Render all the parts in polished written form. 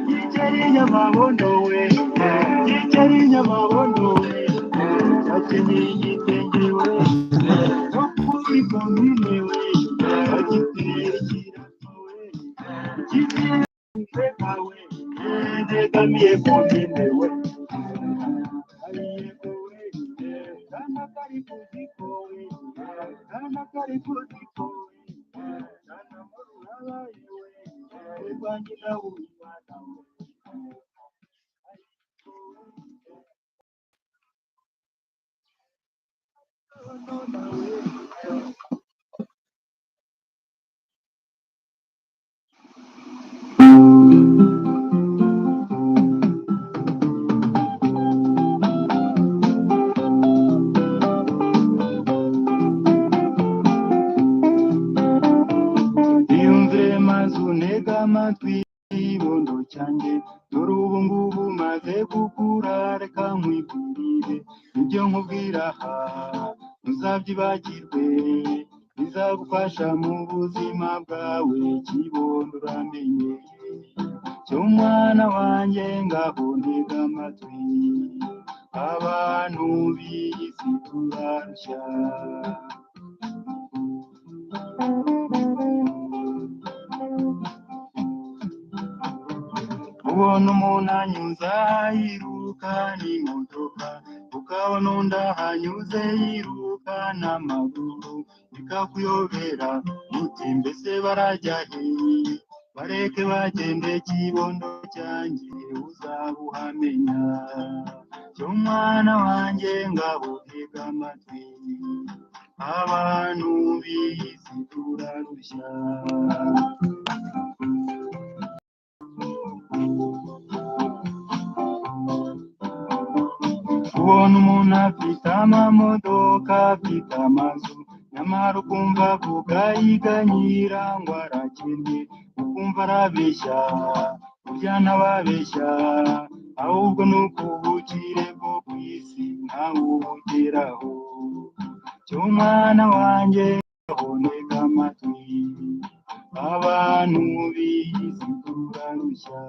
Giceri nyamabondo we, Giceri nyamabondo we, akenyeye igitenge we, no kuri komine we, agiteye ikirato we, giteye we, yegamiye komine we, ayego we, kana kari kuziko we, kana kari kuziko we, kana mururabaye we, rwanyina w'umwana we. Iyumvire maze unega amatwi ibondo cyanjye, dore ubu ngubu maze gukura, reka nkwibwirire ibyo nkubwira aha ntuzabyibagirwe, bizagufasha mu buzima bwawe, kibondo uramenye cyo mwana wanjye, ngaho ntega amatwi, abantu b'isi turarushya. Ubona umuntu anyuza yiruka n'imodoka, ukabona undi ahanyuze yiruka n'amaguru, bikakuyobera uti mbese barajya he? Bareke bagende, kibondo cyanjye uzabuhamenya, cyo mwana wanjye, ngaho tega amatwi, abantu b'isi turarushya. Ubona umuntu afite amamodoka, afite amazu, nyamara ukumva avuga yiganyira ngo arakennye, ukumva arabeshya, burya ntababeshya, ahubwo ni ubukire bwo ku isi ntawe ubugeraho, cyo mwana wanjye, ngaho ntega amatwi, abantu b'isi turarushya.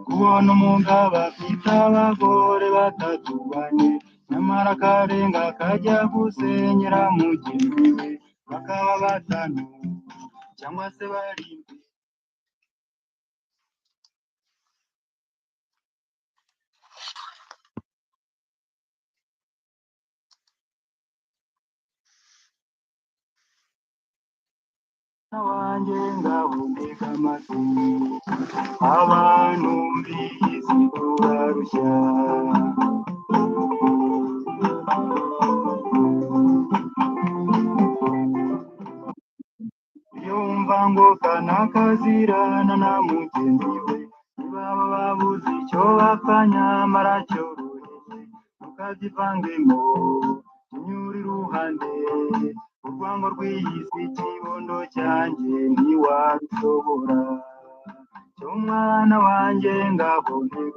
Kubona umugabo afite abagore batatu bane, nyamara akarenga akajya gusenyera mugenzi we, bakaba batanu cyangwa se barindwi. Mwana wanjye, ngaho ntega amatwi, abantu b'isi turarushya. Iyo wumva ngo kanaka azirana na mugenzi we, ntibaba babuze icyo bapfa, nyamara cyoroheje, ntukabyivangemo, unyure iruhande, urwango rw'iyi si, kibondo cyanjye ntiwabishobora, cyo mwana wanjye, ngaho ntega